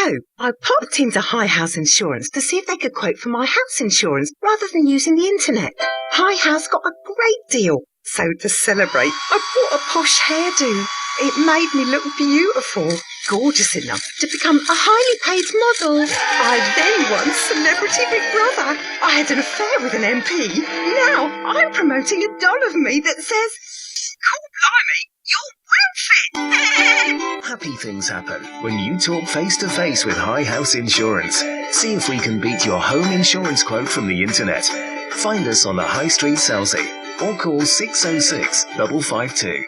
So, I popped into High House Insurance to see if they could quote for my house insurance rather than using the internet. High House got a great deal. So to celebrate, I bought a posh hairdo. It made me look beautiful, gorgeous enough to become a highly paid model. I then won Celebrity Big Brother. I had an affair with an MP. Now I'm promoting a doll of me that says, "Cool blimey, you're well fit." Happy things happen when you talk face-to-face with High House Insurance. See if we can beat your home insurance quote from the internet. Find us on the High Street, Selsey, or call 606 552.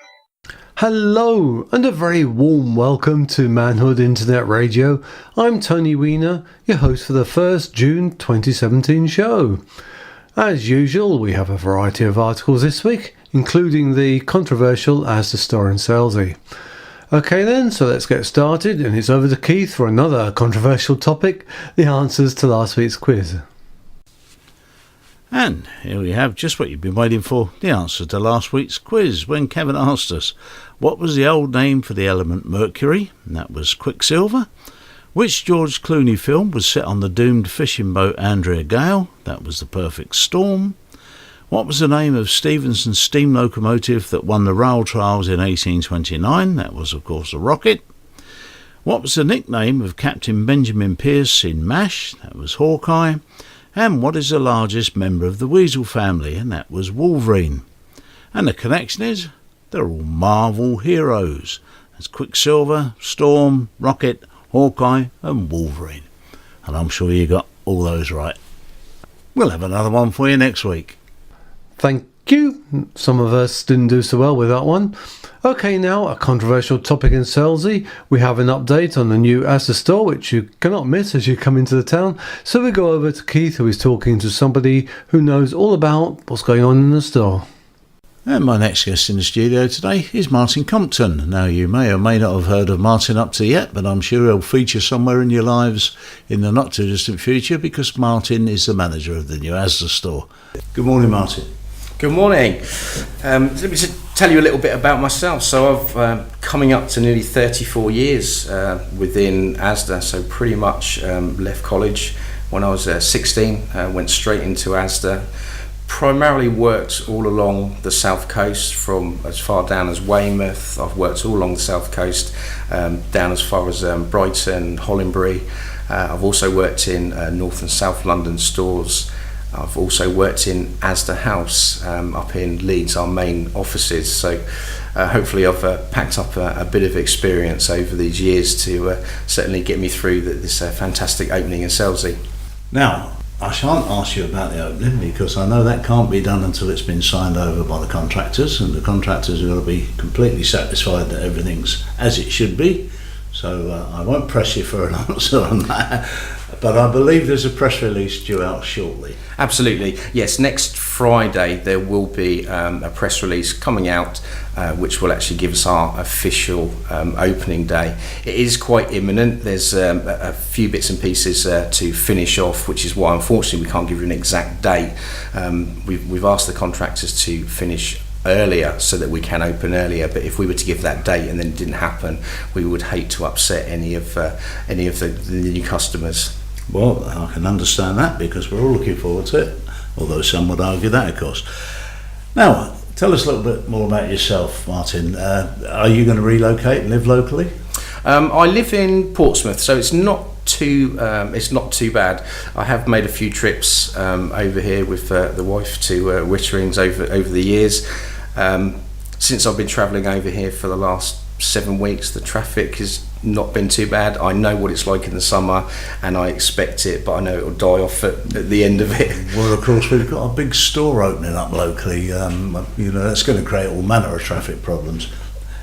Hello and a very warm welcome to Manhood Internet Radio. I'm Tony Wiener, your host for the 1st June 2017 show. As usual, we have a variety of articles this week, including the controversial Asda store in Selsey. Okay then, so let's get started, and it's over to Keith for another controversial topic, the answers to last week's quiz. And here we have just what you've been waiting for, the answer to last week's quiz, when Kevin asked us, what was the old name for the element mercury? And that was quicksilver. Which George Clooney film was set on the doomed fishing boat Andrea Gale? That was The Perfect Storm. What was the name of Stephenson's steam locomotive that won the rail trials in 1829? That was, of course, the Rocket. What was the nickname of Captain Benjamin Pierce in MASH? That was Hawkeye. And what is the largest member of the Weasel family? And that was Wolverine. And the connection is, they're all Marvel heroes. That's Quicksilver, Storm, Rocket, Hawkeye and Wolverine. And I'm sure you got all those right. We'll have another one for you next week. Thank you. Some of us didn't do so well with that one. Okay, now a controversial topic in Selsey. We have an update on the new Asda store, which you cannot miss as you come into the town. So we go over to Keith, who is talking to somebody who knows all about what's going on in the store. And my next guest in the studio today is Martin Compton. Now, you may or may not have heard of Martin up to yet, but I'm sure he'll feature somewhere in your lives in the not too distant future, because Martin is the manager of the new Asda store. Good morning, Martin. Good morning. Let me just tell you a little bit about myself. So I've coming up to nearly 34 years within Asda, so pretty much left college when I was 16, went straight into Asda. Primarily worked all along the south coast, from as far down as Weymouth. I've worked all along the south coast, down as far as Brighton, Hollandbury. I've also worked in North and South London stores. I've also worked in Asda House up in Leeds, our main offices. So hopefully I've packed up a bit of experience over these years to certainly get me through this fantastic opening in Selsey. Now, I shan't ask you about the opening, because I know that can't be done until it's been signed over by the contractors, and the contractors are going to be completely satisfied that everything's as it should be. So I won't press you for an answer on that, but I believe there's a press release due out shortly. Absolutely, yes. Next Friday there will be a press release coming out which will actually give us our official opening day. It is quite imminent. There's a few bits and pieces to finish off, which is why unfortunately we can't give you an exact date. We've asked the contractors to finish earlier so that we can open earlier, but if we were to give that date and then it didn't happen, we would hate to upset any of the new customers. Well, I can understand that, because we're all looking forward to it, although some would argue that, of course. Now, tell us a little bit more about yourself, Martin. Are you going to relocate and live locally? I live in Portsmouth, so it's not too bad. I have made a few trips over here with the wife to Witterings over the years. Since I've been travelling over here for the last 7 weeks, the traffic has not been too bad. I know what it's like in the summer and I expect it, but I know it'll die off at the end of it. Well, of course, we've got a big store opening up locally. That's going to create all manner of traffic problems,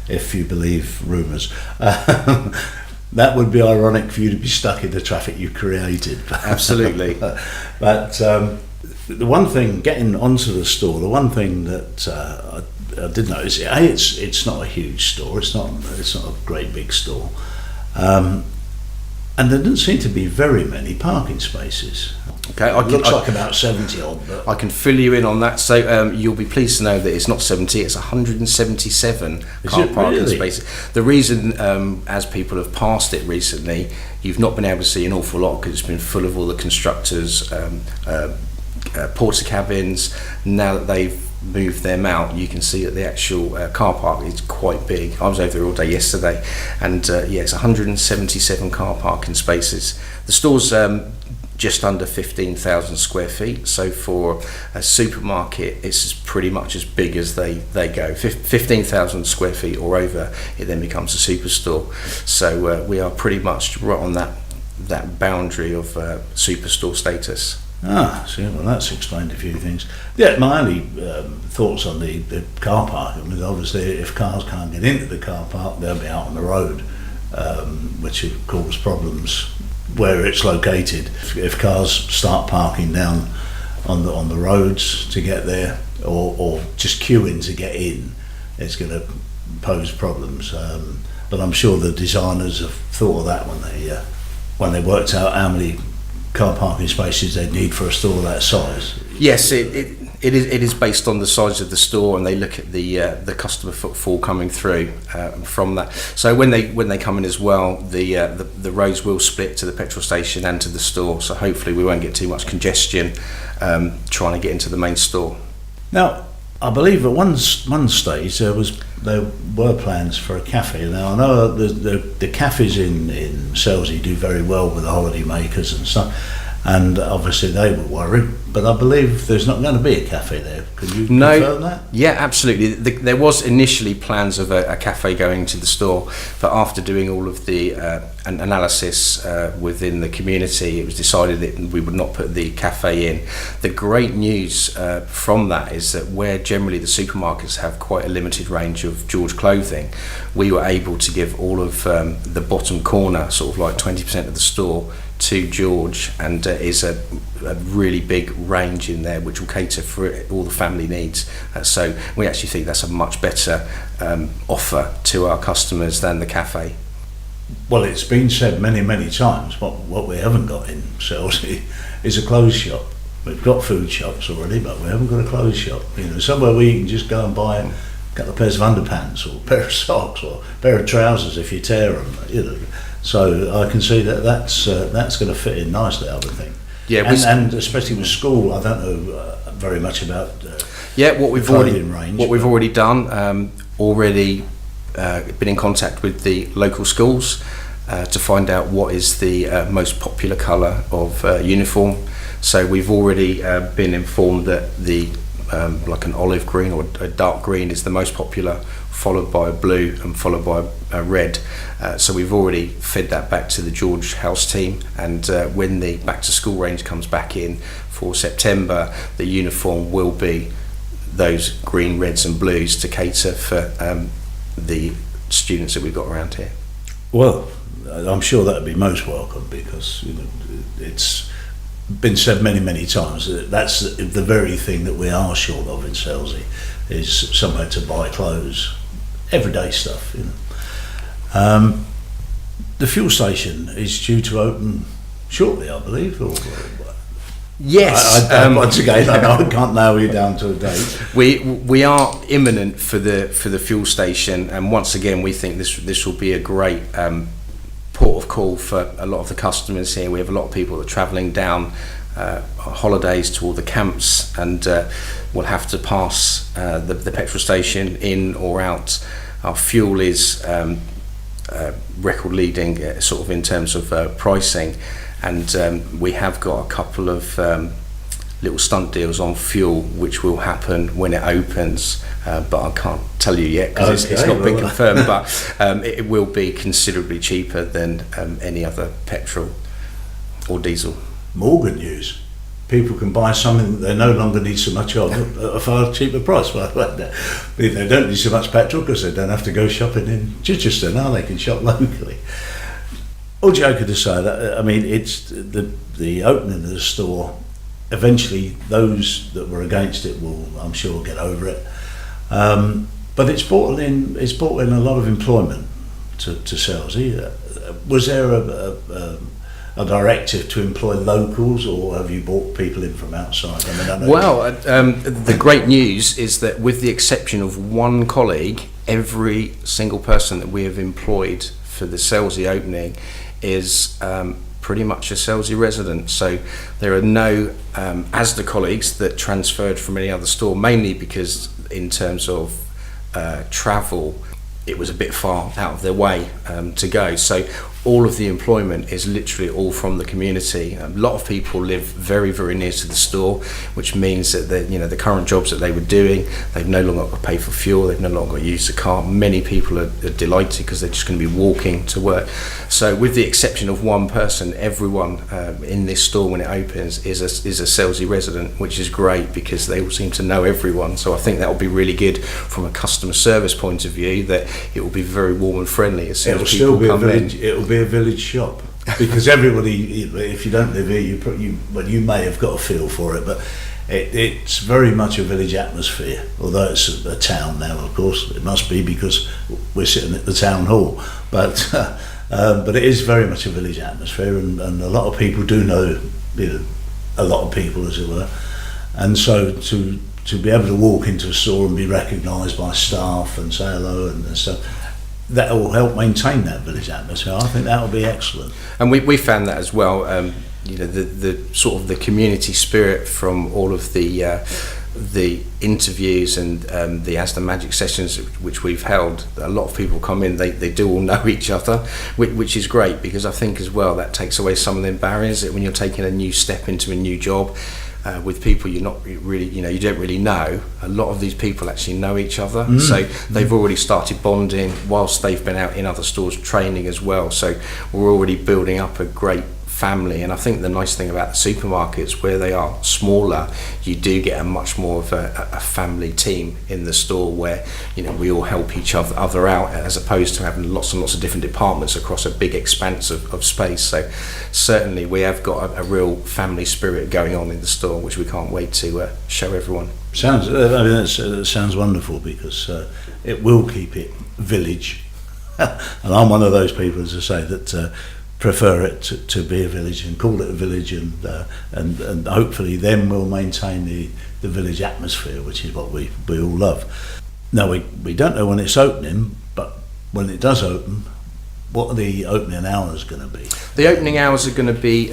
if you believe rumours. That would be ironic for you to be stuck in the traffic you created. Absolutely. But the one thing, getting onto the store, the one thing that I did notice, it's not a huge store. It's not a great big store, and And there doesn't seem to be very many parking spaces. Okay, It looks like about 70 odd. But I can fill you in on that. So you'll be pleased to know that it's not 70, it's 177 car parking spaces. The reason, as people have passed it recently, you've not been able to see an awful lot because it's been full of all the constructors, porter cabins. Now that they've moved them out, you can see that the actual car park is quite big. I was over there all day yesterday, and it's 177 car parking spaces. The store's just under 15,000 square feet, so for a supermarket it's pretty much as big as they go. 15,000 square feet or over, it then becomes a superstore. So we are pretty much right on that boundary of superstore status. See, well, that's explained a few things. Yeah, my only thoughts on the car parking was obviously if cars can't get into the car park, they'll be out on the road, which will cause problems where it's located. If cars start parking down on the roads to get there, or just queuing to get in, it's going to pose problems. But I'm sure the designers have thought of that when they worked out how many car parking spaces they need for a store that size. Yes, it is based on the size of the store, and they look at the customer footfall coming through from that. So when they come in as well, the roads will split to the petrol station and to the store. So hopefully we won't get too much congestion trying to get into the main store. Now, I believe at one stage there were plans for a cafe. Now I know the cafes in Selsey do very well with the holiday makers and stuff, and obviously they were worried. But I believe there's not going to be a cafe there. Can you confirm that? Yeah, absolutely. There was initially plans of a cafe going to the store, but after doing all of the analysis within the community, it was decided that we would not put the cafe in. The great news from that is that where generally the supermarkets have quite a limited range of George clothing, we were able to give all of the bottom corner, sort of like 20% of the store, to George, and is a really big range in there which will cater for all the family needs. So we actually think that's a much better offer to our customers than the cafe. Well, it's been said many times, what we haven't got in Selsey is a clothes shop. We've got food shops already, but we haven't got a clothes shop. Somewhere where you can just go and buy a couple of pairs of underpants or a pair of socks or a pair of trousers if you tear them. So I can see that's going to fit in nicely, I would think. Yeah, and especially with school, I don't know very much about. What we've already done. Already been in contact with the local schools to find out what is the most popular colour of uniform. So we've already been informed that the like an olive green or a dark green is the most popular, followed by a blue and followed by a red. So we've already fed that back to the George House team, and when the back to school range comes back in for September, the uniform will be those green, reds and blues to cater for the students that we've got around here. Well, I'm sure that would be most welcome, because it's been said many times that that's the very thing that we are short of in Selsey, is somewhere to buy clothes, everyday stuff. The fuel station is due to open shortly, I believe. Yes. Once again, I can't nail you down to a date. We are imminent for the fuel station, and once again, we think this will be a great port of call for a lot of the customers here. We have a lot of people that are travelling down holidays to all the camps, and will have to pass the petrol station in or out. Our fuel is record leading sort of in terms of pricing, and we have got a couple of little stunt deals on fuel which will happen when it opens, but I can't tell you yet because it's not been confirmed, but it will be considerably cheaper than any other petrol or diesel. More good news. People can buy something that they no longer need so much of at a far cheaper price. They don't need so much petrol because they don't have to go shopping in Chichester now, they can shop locally. All joking aside, I mean, it's the opening of the store. Eventually, those that were against it will, I'm sure, get over it. But it's brought in a lot of employment to Selsey. Was there a directive to employ locals, or have you brought people in from outside? I mean, I know Well, the great news is that with the exception of one colleague, every single person that we have employed for the Selsey opening is pretty much a Selsey resident. So there are no Asda colleagues that transferred from any other store, mainly because in terms of travel, it was a bit far out of their way to go. So all of the employment is literally all from the community. A lot of people live very, very near to the store, which means that the current jobs that they were doing, they've no longer got to pay for fuel, they've no longer got to use the car. Many people are delighted because they're just going to be walking to work. So with the exception of one person, everyone in this store when it opens is a Selsey resident, which is great because they all seem to know everyone. So I think that will be really good from a customer service point of view, that it will be very warm and friendly as soon as people come in. It'll be a village shop, because everybody, if you don't live here, you may have got a feel for it, but it's very much a village atmosphere. Although it's a town now, of course, it must be because we're sitting at the town hall. But it is very much a village atmosphere, and a lot of people do know, a lot of people, as it were, and so to be able to walk into a store and be recognised by staff and say hello and stuff, that will help maintain that village atmosphere. I think that will be excellent. And we found that as well. The sort of the community spirit from all of the interviews and the Asda Magic sessions which we've held. A lot of people come in, they do all know each other, which is great, because I think as well that takes away some of the barriers that when you're taking a new step into a new job. With people you're not really, you don't really know. A lot of these people actually know each other, so they've already started bonding whilst they've been out in other stores training as well. So we're already building up a great family. And I think the nice thing about the supermarkets, where they are smaller, you do get a much more of a family team in the store, where we all help each other out, as opposed to having lots and lots of different departments across a big expanse of space. So certainly we have got a real family spirit going on in the store, which we can't wait to show everyone. That sounds wonderful, because it will keep it village. And I'm one of those people, as I say, that prefer it to be a village and call it a village, and hopefully then we'll maintain the village atmosphere, which is what we all love. Now we don't know when it's opening, but when it does open, what are the opening hours going to be? The opening hours are going to be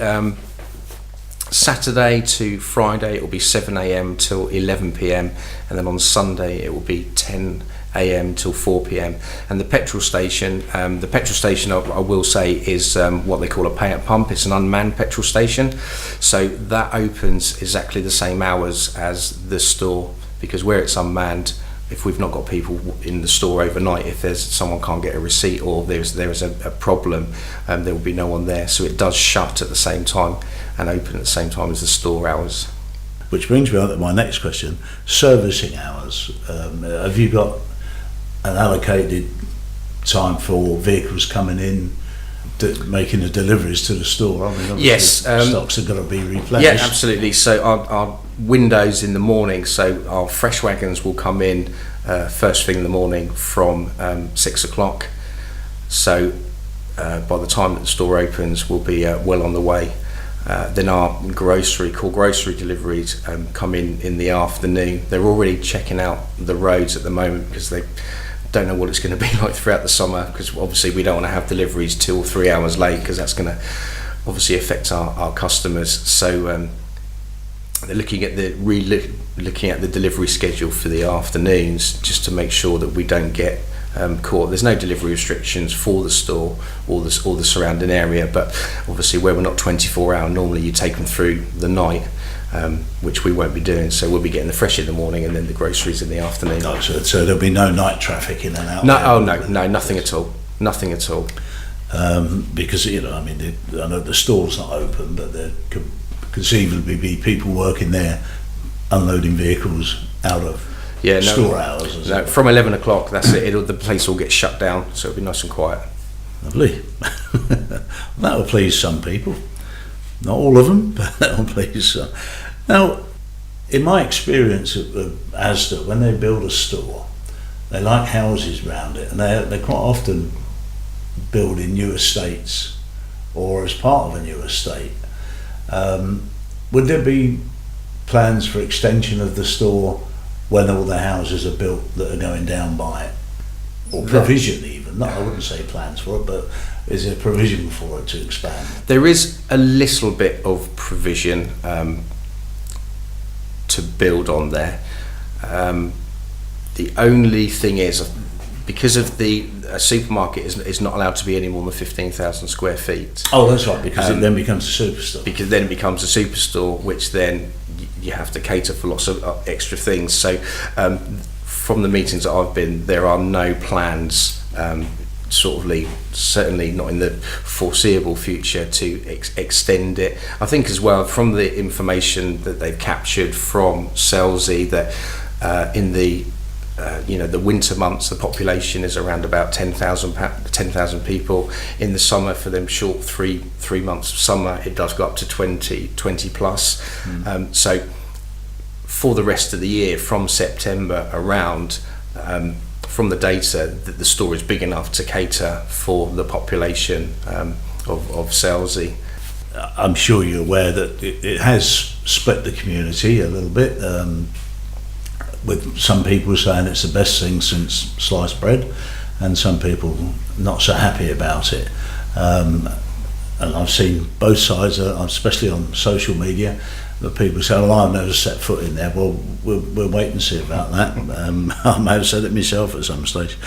Saturday to Friday. It will be 7 a.m. till 11 p.m, and then on Sunday it will be 10 a.m. till 4 p.m. And the petrol station, I will say, is what they call a pay at pump. It's an unmanned petrol station, so that opens exactly the same hours as the store, because where it's unmanned, if we've not got people in the store overnight, if someone can't get a receipt or there is a problem, there will be no one there. So it does shut at the same time and open at the same time as the store hours. Which brings me on to my next question: servicing hours. Have you got an allocated time for vehicles coming in, making the deliveries to the store? I mean, yes, stocks have got to be replenished. Yeah, absolutely. So our windows in the morning, so our fresh wagons will come in first thing in the morning from 6 o'clock. So by the time that the store opens, we'll be well on the way. Then our grocery deliveries come in the afternoon. They're already checking out the roads at the moment, because they don't know what it's going to be like throughout the summer, because obviously we don't want to have deliveries 2 or 3 hours late, because that's going to obviously affect our customers. So they're looking at the delivery schedule for the afternoons, just to make sure that we don't get caught. There's no delivery restrictions for the store or the surrounding area, but obviously where we're not 24 hour, normally you take them through the night, which we won't be doing. So we'll be getting the fresh in the morning and then the groceries in the afternoon. Oh, so there'll be no night traffic in and out? No, no, nothing at all. Nothing at all. Because I know the store's not open, but there could conceivably be people working there unloading vehicles out of store hours. No, from 11 o'clock, that's it. The place will get shut down, so it'll be nice and quiet. Lovely. That will please some people. Not all of them, but that will please some. Now, in my experience of Asda, when they build a store, they like houses around it, and they quite often building new estates or as part of a new estate. Would there be plans for extension of the store when all the houses are built that are going down by it? Or provision even? No, I wouldn't say plans for it, but is there provision for it to expand? There is a little bit of provision to build on there. The only thing is, because of the supermarket is not allowed to be any more than 15,000 square feet. Oh, that's right, because it then becomes a superstore. Because then it becomes a superstore, which then you have to cater for lots of extra things. So from the meetings that I've been, there are no plans, certainly not in the foreseeable future, to extend it. I think as well, from the information that they've captured from Selsey, that in the the winter months, the population is around about 10,000 people. In the summer, for them short three months of summer, it does go up to 20 plus. So for the rest of the year, from September around, from the data, that the store is big enough to cater for the population of Selsey. I'm sure you're aware that it has split the community a little bit, with some people saying it's the best thing since sliced bread, and some people not so happy about it. And I've seen both sides, especially on social media, that people say, "Well, I've never set foot in there." Well, we'll wait and see about that. I may have said it myself at some stage.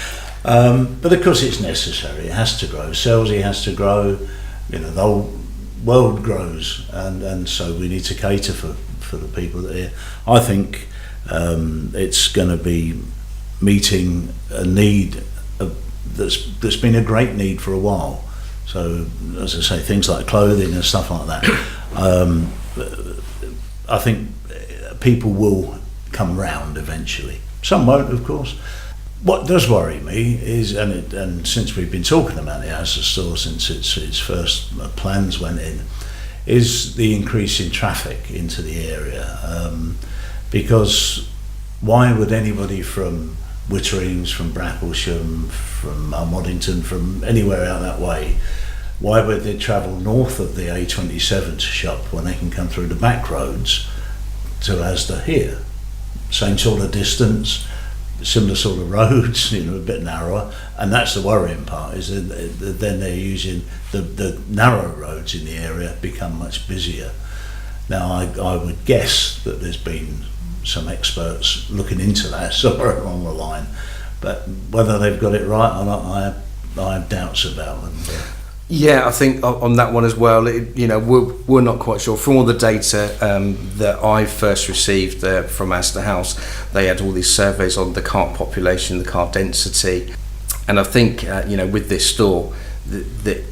But of course it's necessary, it has to grow. Selsey has to grow, the whole world grows, and so we need to cater for the people that are here. I think it's going to be meeting a need that's been a great need for a while. So, as I say, things like clothing and stuff like that. I think people will come round eventually. Some won't, of course. What does worry me is, and since we've been talking about the Asda store since its first plans went in, is the increase in traffic into the area. Because why would anybody from Witterings, from Bracklesham, from Moddington, from anywhere out that way, why would they travel north of the A27 to shop when they can come through the back roads to Asda here? Same sort of distance, similar sort of roads, a bit narrower, and that's the worrying part, is that then they're using the narrow roads in the area become much busier. Now I would guess that there's been some experts looking into that somewhere along the line, but whether they've got it right or not, I have doubts about them. Yeah, I think on that one as well, we're not quite sure. From all the data that I first received from Asda House, they had all these surveys on the cart population, the cart density, and I think with this store, that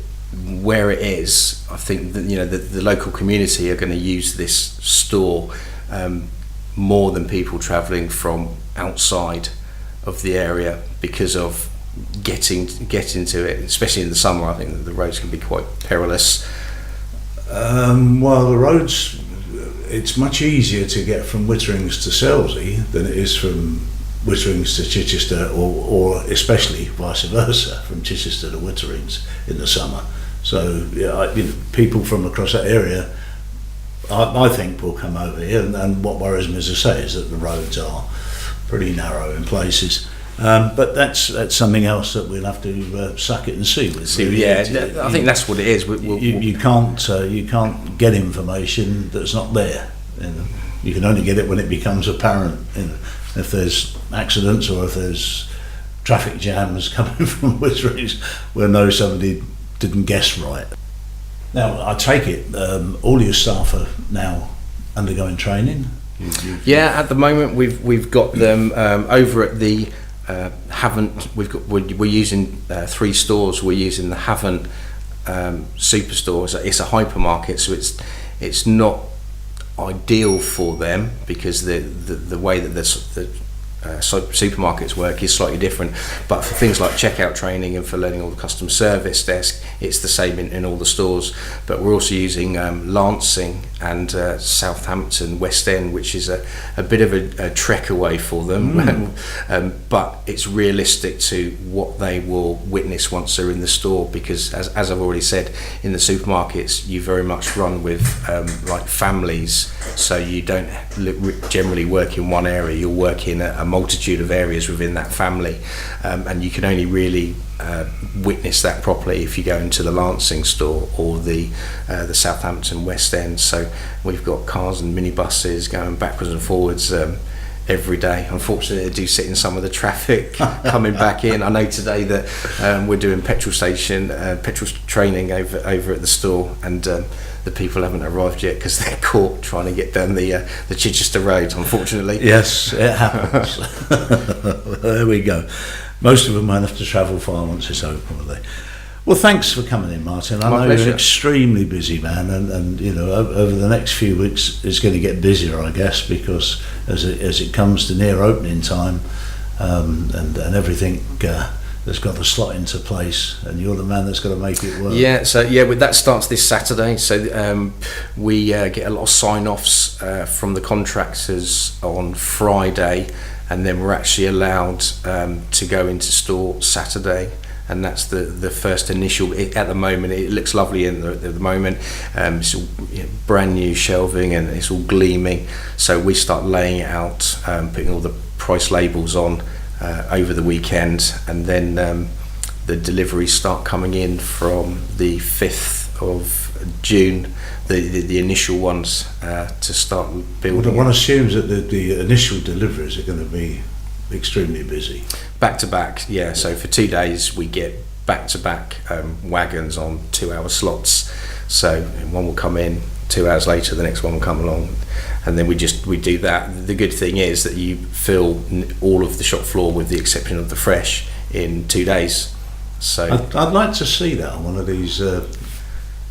where it is, I think that the local community are going to use this store more than people travelling from outside of the area, because of getting to it, especially in the summer. I think that the roads can be quite perilous. Well, the roads, it's much easier to get from Witterings to Selsey than it is from Witterings to Chichester, or especially vice versa, from Chichester to Witterings in the summer. So people from across that area, I think, will come over here, and what worries me, as I say, is that the roads are pretty narrow in places. But that's something else that we'll have to suck it and see with. I think that's what it is. You can't get information that's not there. You can only get it when it becomes apparent. If there's accidents or if there's traffic jams coming from Witterings, we'll know somebody didn't guess right. Now, I take it all your staff are now undergoing training. Yeah, at the moment we've got them over at the we're using 3 stores. We're using the Havant superstore. It's a hypermarket, so it's not ideal for them, because the way that the supermarkets work is slightly different, but for things like checkout training and for learning all the customer service desk, it's the same in all the stores. But we're also using Lancing and Southampton West End, which is a bit of a trek away for them, but it's realistic to what they will witness once they're in the store, because as I've already said, in the supermarkets you very much run with like families, so you don't generally work in one area, you'll work in a multitude of areas within that family, and you can only really witness that properly if you go into the Lancing store or the Southampton West End. So we've got cars and minibuses going backwards and forwards every day. Unfortunately, they do sit in some of the traffic coming back in. I know today that we're doing petrol training over at the store, and the people haven't arrived yet because they're caught trying to get down the Chichester Road, unfortunately. Yes, it happens. There we go. Most of them won't have to travel far once it's open, will they? Well, thanks for coming in, Martin. I know pleasure. you're an extremely busy man, and you know, over the next few weeks it's going to get busier, I guess, because as it comes to near opening time, and everything that's got to slot into place, and you're the man that's got to make it work. Yeah, so that starts this Saturday. So we get a lot of sign-offs from the contractors on Friday, and then we're actually allowed to go into store Saturday. And that's the first initial. At the moment, it looks lovely at the moment. It's all, brand new shelving and it's all gleaming. So we start laying it out, putting all the price labels on over the weekend, and then the deliveries start coming in from the 5th of June. The initial ones to start building. One assumes that the initial deliveries are going to be extremely busy. Back to back, yeah. So for 2 days we get back to back wagons on 2 hour slots. So one will come in, 2 hours later the next one will come along, and then we do that. The good thing is that you fill all of the shop floor with the exception of the fresh in 2 days. So I'd like to see that on one of these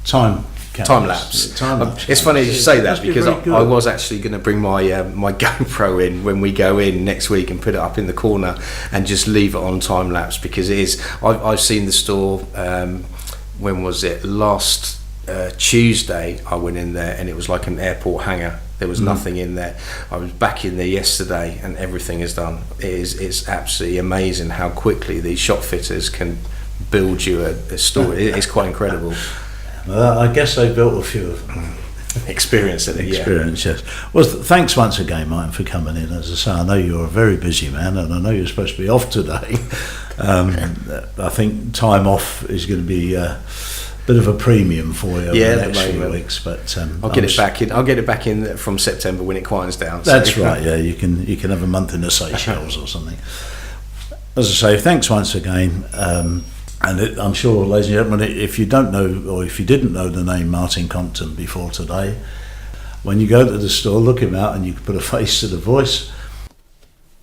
time lapse. It's funny you say that, because I was actually going to bring my GoPro in when we go in next week and put it up in the corner and just leave it on time lapse, because it is. I've seen the store. When was it? Last Tuesday I went in there and it was like an airport hangar. There was nothing in there. I was back in there yesterday and everything is done. It's absolutely amazing how quickly these shop fitters can build you a store. It's quite incredible. I guess they built a few of them. Experience, Yes. Well, thanks once again, Martin, for coming in. As I say, I know you're a very busy man, and I know you're supposed to be off today. I think time off is going to be a bit of a premium for you over the next few weeks. But I'll get it back in. I'll get it back in from September when it quiets down. That's right. Yeah, you can have a month in the Seychelles or something. As I say, thanks once again. And I'm sure, ladies and gentlemen, if you don't know, or if you didn't know the name Martin Compton before today, when you go to the store, look him out and you can put a face to the voice.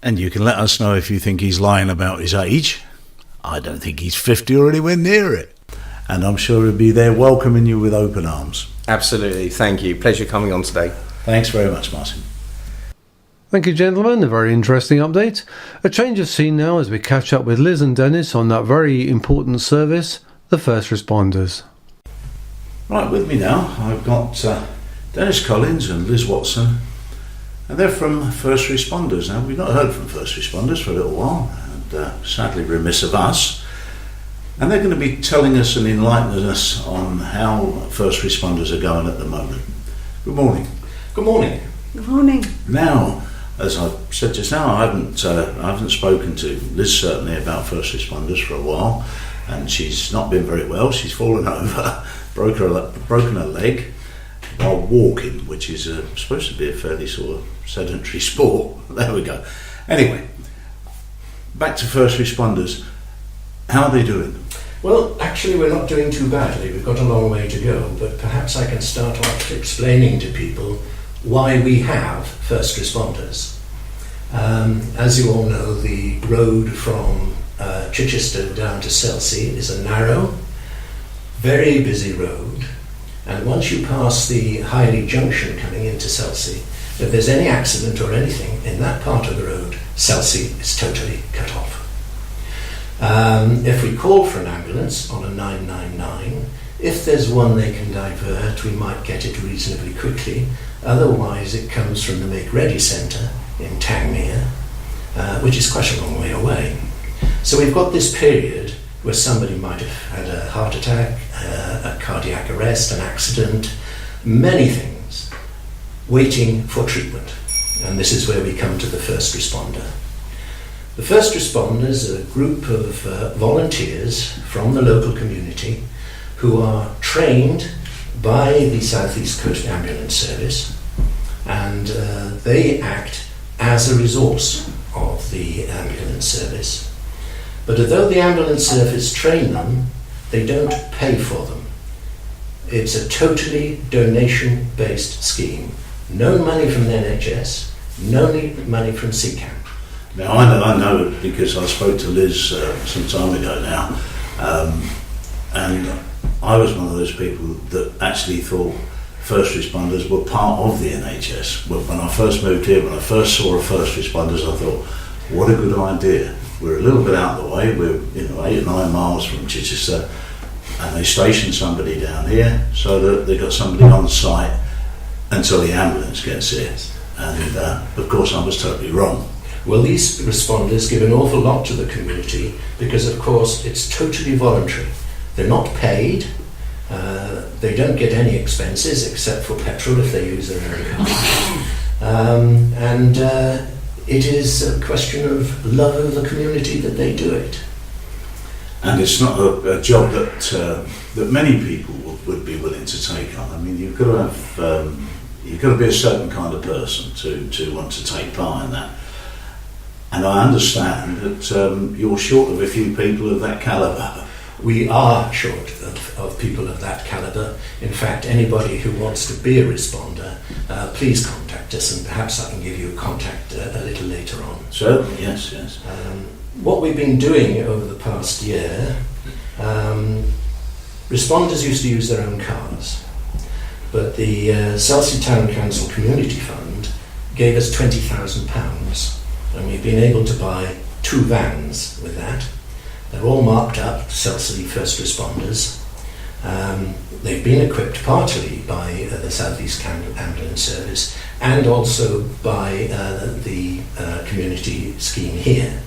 And you can let us know if you think he's lying about his age. I don't think he's 50 or anywhere near it. And I'm sure he'll be there welcoming you with open arms. Absolutely. Thank you. Pleasure coming on today. Thanks very much, Martin. Thank you, gentlemen. A very interesting update. A change of scene now as we catch up with Liz and Dennis on that very important service, the first responders. Right, with me now, I've got Dennis Collins and Liz Watson, and they're from First Responders. Now, we've not heard from First Responders for a little while, and sadly remiss of us. And they're going to be telling us and enlightening us on how First Responders are going at the moment. Good morning. Good morning. Good morning. Now, as I said just now, I haven't spoken to Liz certainly about First Responders for a while, and she's not been very well. She's fallen over, broken her leg while walking, which is supposed to be a fairly sort of sedentary sport. There we go. Anyway, back to First Responders. How are they doing? Well, actually we're not doing too badly. We've got a long way to go, but perhaps I can start off explaining to people why we have first responders. As you all know, the road from Chichester down to Selsey is a narrow, very busy road, and once you pass the Highley Junction coming into Selsey, If there's any accident or anything in that part of the road, Chelsea is totally cut off. If we call for an ambulance on a 999, if there's one they can divert, we might get it reasonably quickly. Otherwise, it comes from the Make Ready Centre in Tangmere, which is quite a long way away. So we've got this period where somebody might have had a heart attack, a cardiac arrest, an accident, many things, waiting for treatment. And this is where we come to the first responder. The first responders are a group of volunteers from the local community who are trained by the South East Coast Ambulance Service, and they act as a resource of the ambulance service. But although the ambulance service train them, they don't pay for them. It's a totally donation-based scheme. No money from the NHS, no money from CCAM. Now I know because I spoke to Liz some time ago now, and I was one of those people that actually thought first responders were part of the NHS. When I first moved here, when I first saw a first responders, I thought, what a good idea. We're a little bit out of the way, we're 8 or 9 miles from Chichester, and they stationed somebody down here so that they got somebody on site until the ambulance gets here. And of course I was totally wrong. Well, these responders give an awful lot to the community because, of course, it's totally voluntary. They're not paid. They don't get any expenses except for petrol if they use their own car. It is a question of love of the community that they do it. And it's not a job that many people would be willing to take on. I mean, you've got to have you've got to be a certain kind of person to want to take part in that. And I understand that you're short of a few people of that calibre. We are short of people of that calibre. In fact, anybody who wants to be a responder, please contact us, and perhaps I can give you a contact a little later on. So, yes. What we've been doing over the past year, responders used to use their own cars, but the Chelsea Town Council Community Fund gave us £20,000, and we've been able to buy 2 vans with that. They're all marked up, Chelsea first responders. They've been equipped partly by the South East Ambulance Service and also by the community scheme here.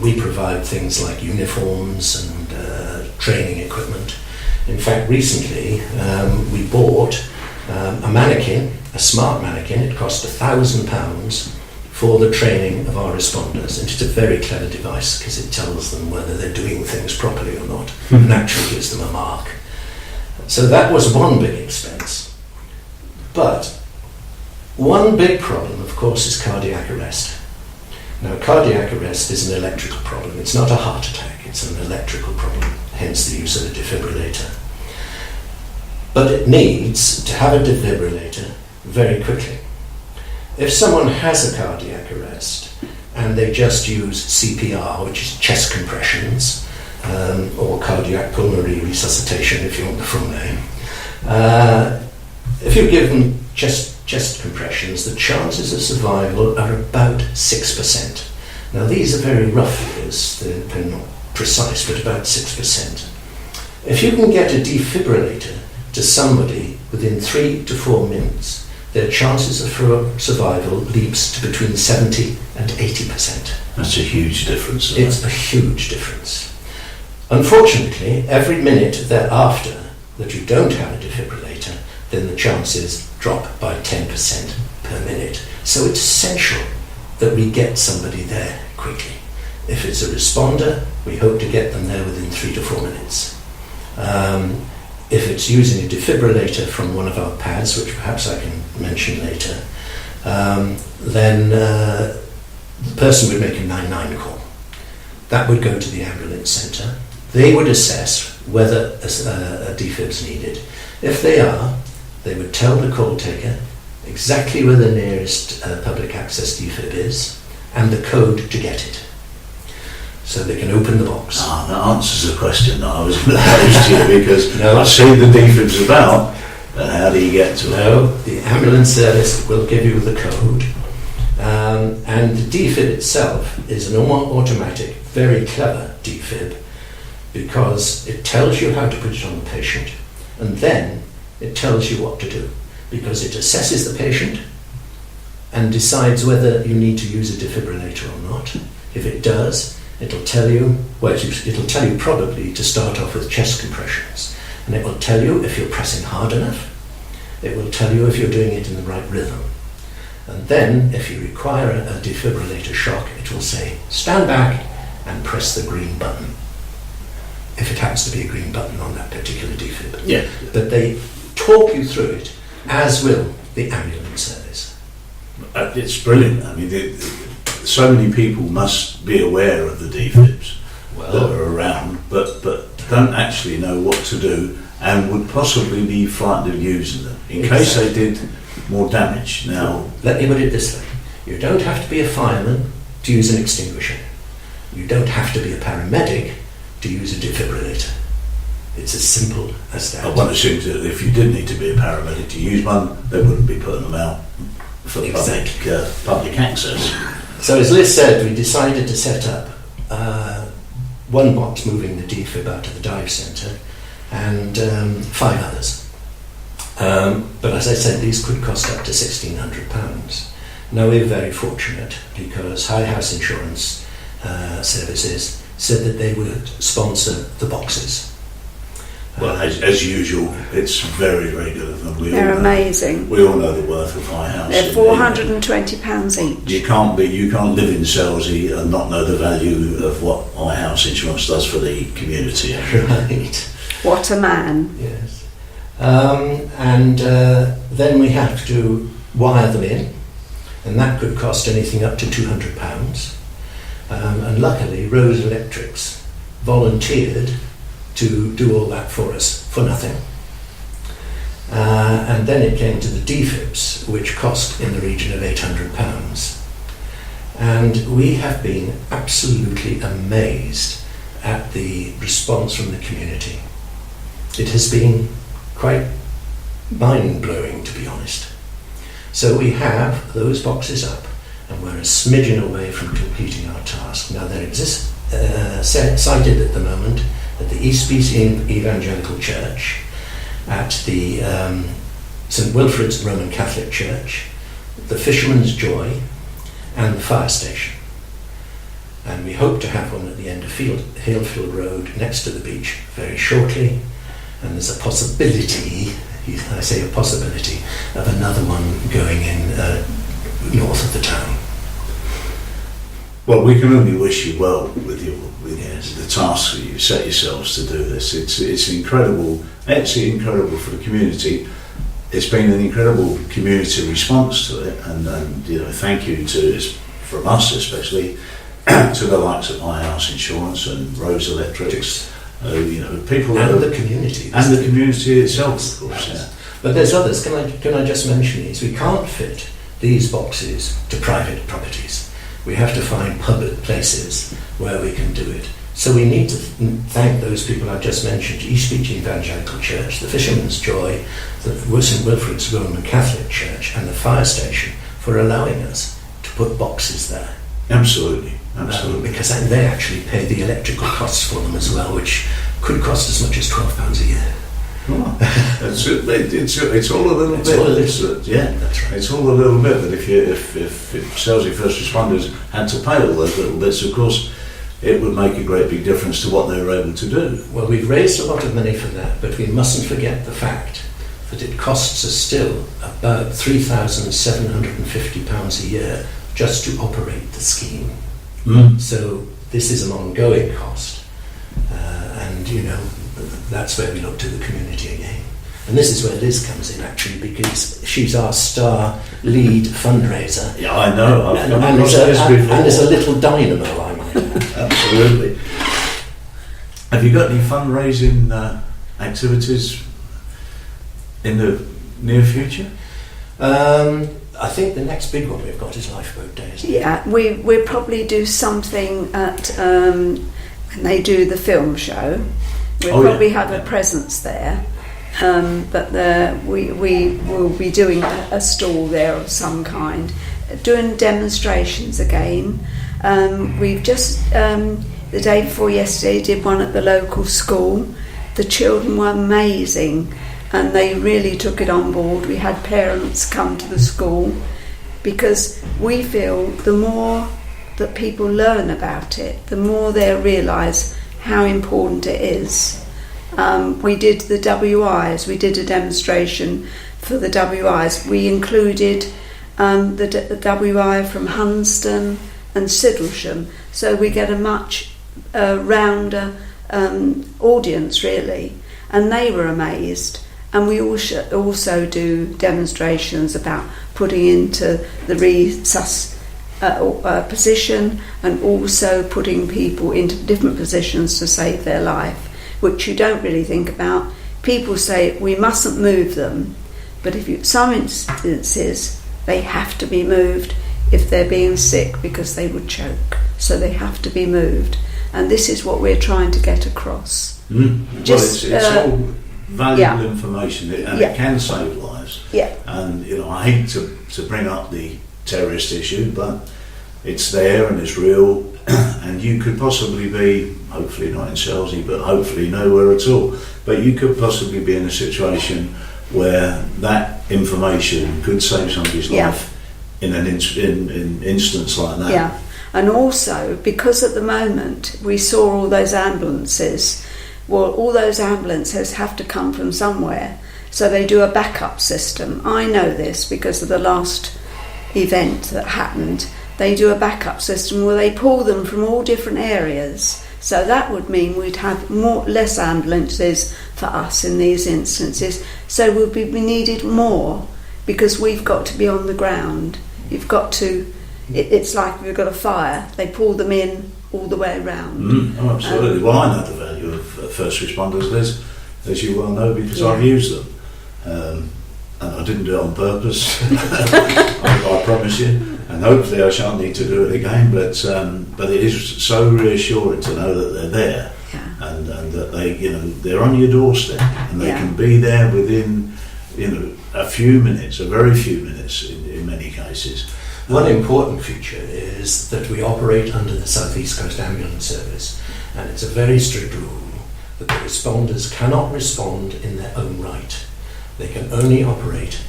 We provide things like uniforms and training equipment. In fact, recently we bought a mannequin, a smart mannequin. It cost £1,000 for the training of our responders, and it's a very clever device because it tells them whether they're doing things properly or not, and actually gives them a mark. So that was one big expense. But one big problem, of course, is cardiac arrest. Now, cardiac arrest is an electrical problem. It's not a heart attack, it's an electrical problem, hence the use of a defibrillator. But it needs to have a defibrillator very quickly. If someone has a cardiac arrest and they just use CPR, which is chest compressions, or cardiac pulmonary resuscitation if you want the full name, if you give them chest compressions, the chances of survival are about 6%. Now these are very rough figures, they're not precise, but about 6%. If you can get a defibrillator to somebody within 3 to 4 minutes, their chances of survival leaps to between 70 and 80%. That's a huge difference. It's a huge difference. Unfortunately, every minute thereafter that you don't have a defibrillator, then the chances drop by 10% per minute. So it's essential that we get somebody there quickly. If it's a responder, we hope to get them there within 3 to 4 minutes. If it's using a defibrillator from one of our pads, which perhaps I can mention later, then the person would make a 999 call. That would go to the ambulance centre. They would assess whether a defib's needed. If they are, they would tell the call taker exactly where the nearest public access defib is and the code to get it, so they can open the box. That answers the question that I was going to pose to you, because I've seen the defibs about, And how do you get to it? No, the ambulance service will give you the code. And the defib itself is an automatic, very clever defib, because it tells you how to put it on the patient, and then it tells you what to do, because it assesses the patient and decides whether you need to use a defibrillator or not. If it does, it'll tell you, it'll tell you probably to start off with chest compressions, and it will tell you if you're pressing hard enough. It will tell you if you're doing it in the right rhythm. And then, if you require a defibrillator shock, it will say, stand back and press the green button. If it happens to be a green button on that particular defib. Yeah. But they talk you through it, as will the ambulance service. It's brilliant. I mean, so many people must be aware of the defibs that are around, but don't actually know what to do and would possibly be frightened of using them in case they did more damage. Now, let me put it this way. You don't have to be a fireman to use an extinguisher. You don't have to be a paramedic to use a defibrillator. It's as simple as that. one assumes that if you did need to be a paramedic to use one, they wouldn't be putting them out for public access. So as Liz said, we decided to set up one box moving the defib out of the dive centre and 5 others. But as I said, these could cost up to £1,600. Now we're very fortunate because High House Insurance Services said that they would sponsor the boxes. Well, as usual, it's very, very good of them. They're amazing. We all know the worth of High House. They're £420 each. You can't live in Selsey and not know the value of what High House Insurance does for the community. Right. What a man. Yes. And then we have to wire them in, and that could cost anything up to £200. And luckily, Rose Electrics volunteered to do all that for us for nothing. And then it came to the defibs, which cost in the region of £800. And we have been absolutely amazed at the response from the community. It has been quite mind-blowing, to be honest. So we have those boxes up, and we're a smidgen away from completing our task. Now they're sited at the moment at the East Beacon Evangelical Church, at the St Wilfrid's Roman Catholic Church, the Fisherman's Joy, and the fire station. And we hope to have one at the end of Halefield Road next to the beach very shortly. And there's a possibility, I say a possibility, of another one going in north of the town. Well, we can only wish you well with the task that you set yourselves to do this. It's incredible. It's incredible for the community. It's been an incredible community response to it, and thank you from us especially to the likes of High House Insurance and Rose Electrics. People and the community. And the community itself, of course. Yeah. But there's others. Can I just mention these? We can't fit these boxes to private properties. We have to find public places where we can do it. So we need to thank those people I've just mentioned, East Beach Evangelical Church, the Fisherman's Joy, the St Wilfrid's Roman Catholic Church, and the fire station for allowing us to put boxes there. Absolutely. Because they actually pay the electrical costs for them as well, which could cost as much as £12 a year. Oh, it's all a little bit. All a little bit. Yeah, that's right. It's all a little bit. But if Selsey first responders had to pay all those little bits, of course, it would make a great big difference to what they were able to do. Well, we've raised a lot of money for that, but we mustn't forget the fact that it costs us still about £3,750 a year just to operate the scheme. So this is an ongoing cost, and that's where we look to the community again. And this is where Liz comes in, actually, because she's our star lead fundraiser. Yeah, I know. And is a little dynamo, I might add. Absolutely. Have you got any fundraising activities in the near future? I think the next big one we've got is Lifeboat Day, isn't it? Yeah, we'll probably do something at when they do the film show. We'll probably have a presence there. but we will be doing a stall there of some kind, doing demonstrations again. We've just, the day before yesterday, did one at the local school. The children were amazing and they really took it on board. We had parents come to the school because we feel the more that people learn about it, the more they'll realise how important it is. We did the WIs, we did a demonstration for the WIs. We included the WI from Hunsdon and Siddlesham, so we get a much rounder audience really, and they were amazed. And we also do demonstrations about putting into the resus position and also putting people into different positions to save their life, which you don't really think about. People say we mustn't move them, but some instances they have to be moved if they're being sick because they would choke, so they have to be moved, and this is what we're trying to get across. It's all valuable information, and it can save lives. And I hate to bring up the terrorist issue, but it's there and it's real, and you could possibly be, hopefully not in Chelsea, but hopefully nowhere at all, but you could possibly be in a situation where that information could save somebody's life in an instance like that. And also because at the moment we saw all those ambulances, well, all those ambulances have to come from somewhere, so they do a backup system. I know this because of the last event that happened. They do a backup system where they pull them from all different areas, so that would mean we'd have less ambulances for us in these instances, so we needed more because we've got to be on the ground. You've got to, it's like we've got a fire, they pull them in all the way around. Oh, absolutely. Well, I know the value of first responders, Liz, as you well know, because I've used them. And I didn't do it on purpose, I promise you. And hopefully I shan't need to do it again. But it is so reassuring to know that they're there, and that they're on your doorstep, and they can be there within a few minutes, a very few minutes in many cases. One important feature is that we operate under the South East Coast Ambulance Service, and it's a very strict rule that the responders cannot respond in their own right. They can only operate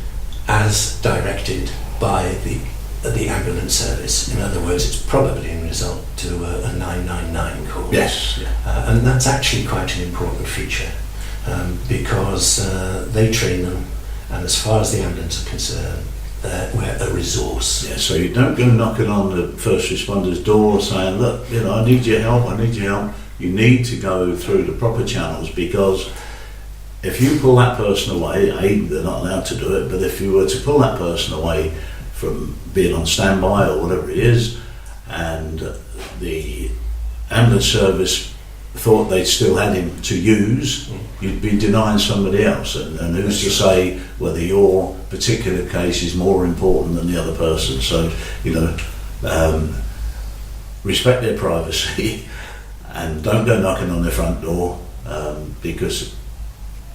as directed by the ambulance service. In other words, it's probably in result to a 999 call. Yes. And that's actually quite an important feature because they train them, and as far as the ambulance are concerned, we're a resource. Yeah, so you don't go knocking on the first responder's door saying, look, I need your help, I need your help. You need to go through the proper channels, because if you pull that person away, they're not allowed to do it, but if you were to pull that person away from being on standby or whatever it is, and the ambulance service thought they still had him to use, you'd be denying somebody else, and who's to say whether your particular case is more important than the other person. So respect their privacy and don't go knocking on their front door, because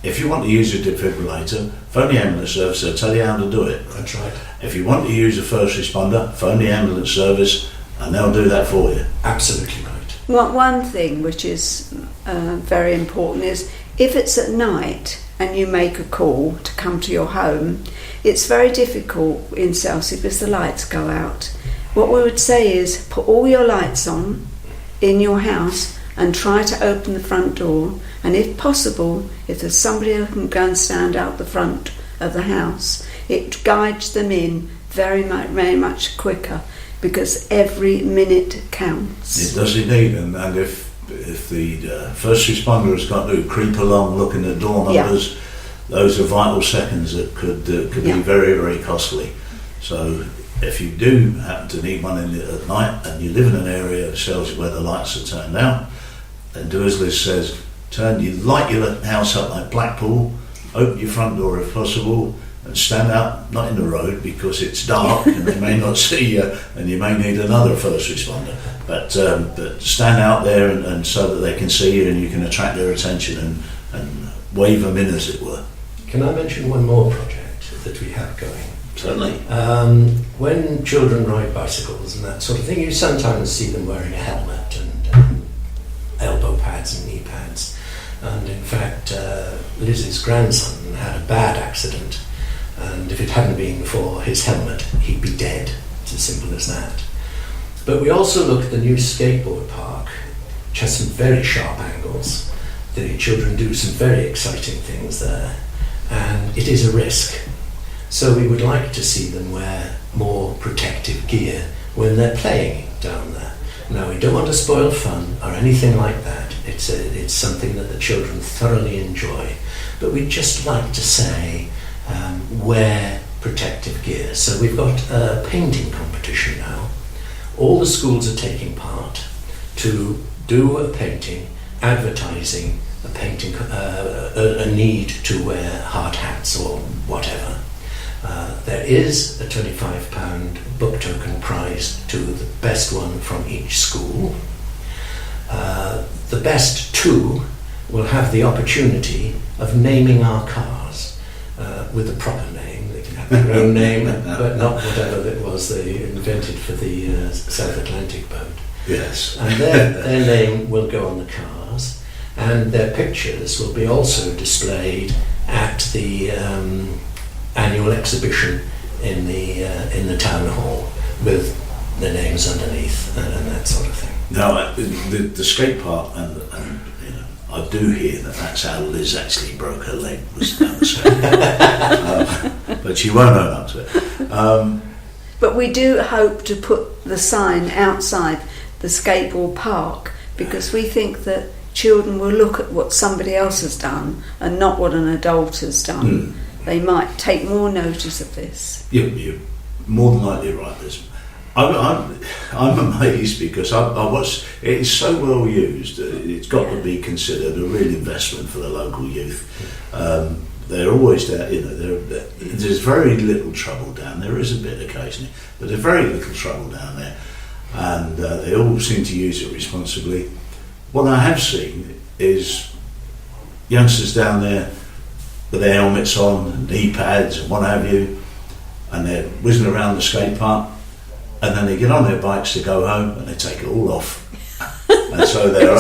if you want to use a defibrillator, phone the ambulance service, they'll tell you how to do it. That's right. If you want to use a first responder, phone the ambulance service and they'll do that for you. Absolutely right. Well, one thing which is very important is if it's at night and you make a call to come to your home, it's very difficult in Chelsea because the lights go out. What we would say is put all your lights on in your house and try to open the front door, and if possible, if there's somebody who can go and stand out the front of the house, it guides them in very much quicker, because every minute counts. It does indeed, and if the first responder has got to creep along looking at door numbers, those are vital seconds that could be very, very costly. So if you do happen to need one at night and you live in an area of Chelsea where the lights are turned out, then do as Liz says, light your house up like Blackpool, open your front door if possible, and stand out, not in the road because it's dark and they may not see you and you may need another first responder, but stand out there and so that they can see you and you can attract their attention and wave them in, as it were. Can I mention one more project that we have going? Certainly. When children ride bicycles and that sort of thing, you sometimes see them wearing a helmet and elbow pads and knee pads. And in fact, Liz's grandson had a bad accident, and if it hadn't been for his helmet, he'd be dead. It's as simple as that. But we also look at the new skateboard park, which has some very sharp angles. The children do some very exciting things there, and it is a risk. So we would like to see them wear more protective gear when they're playing down there. Now, we don't want to spoil fun or anything like that. It's something that the children thoroughly enjoy. But we'd just like to say, wear protective gear. So we've got a painting competition now. All the schools are taking part to do a painting, advertising a painting, a need to wear hard hats or whatever. There is a £25 book token prize to the best one from each school. The best two will have the opportunity of naming our cars with a proper name. They can have their own name, but not whatever it was they invented for the South Atlantic boat. Yes. And their name will go on the cars, and their pictures will be also displayed at the annual exhibition in the town hall with the names underneath and that sort of thing. Now, the skate park, and you know, I do hear that's how Liz actually broke her leg, was down the skate. But she won't own up to it. But we do hope to put the sign outside the skateboard park, because we think that children will look at what somebody else has done and not what an adult has done. They might take more notice of this. You're more than likely right, Liz. I'm amazed because I watched. It's so well used. It's got to be considered a real investment for the local youth. They're always there. You know, there's very little trouble down there. There is a bit occasionally, but there's very little trouble down there, and they all seem to use it responsibly. What I have seen is youngsters down there with their helmets on, knee pads, and what have you, and they're whizzing around the skate park. And then they get on their bikes to go home and they take it all off. And so they're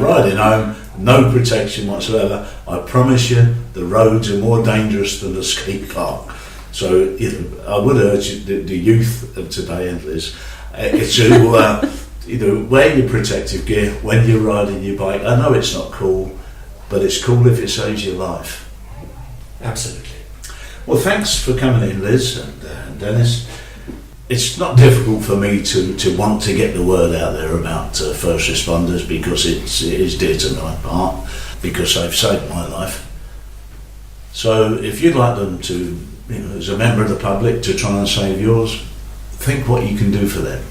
riding home, no protection whatsoever. I promise you, the roads are more dangerous than the skate park. So I would urge the youth of today and Liz to wear your protective gear when you're riding your bike. I know it's not cool, but it's cool if it saves your life. Absolutely. Well, thanks for coming in, Liz and Dennis. It's not difficult for me to want to get the word out there about first responders, because it is dear to my heart, because they've saved my life. So if you'd like them to, as a member of the public, to try and save yours, think what you can do for them.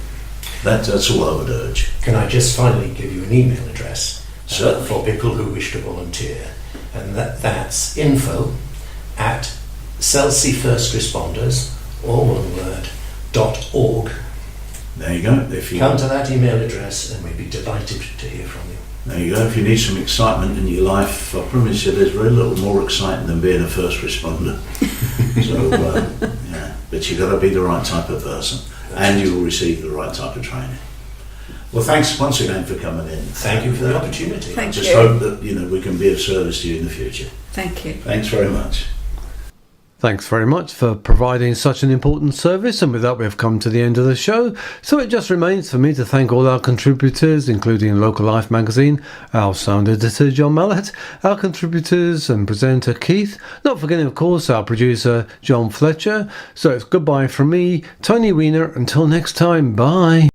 That's all I would urge. Can I just finally give you an email address for people who wish to volunteer? And that's info@ChelseaFirstResponders, all one word, .org. There you go. If you come to that email address, and we'd be delighted to hear from you. There you go. If you need some excitement in your life, I promise you there's very little more exciting than being a first responder. So, but you've got to be the right type of person, and you will receive the right type of training. Well, thanks once again for coming in. Thank you for the opportunity. Thank you. I just hope that we can be of service to you in the future. Thank you. Thanks very much. Thanks very much for providing such an important service, and with that we have come to the end of the show. So it just remains for me to thank all our contributors, including Local Life magazine, our sound editor John Mallett, our contributors and presenter Keith, not forgetting of course our producer John Fletcher. So it's goodbye from me, Tony Wiener, until next time, bye.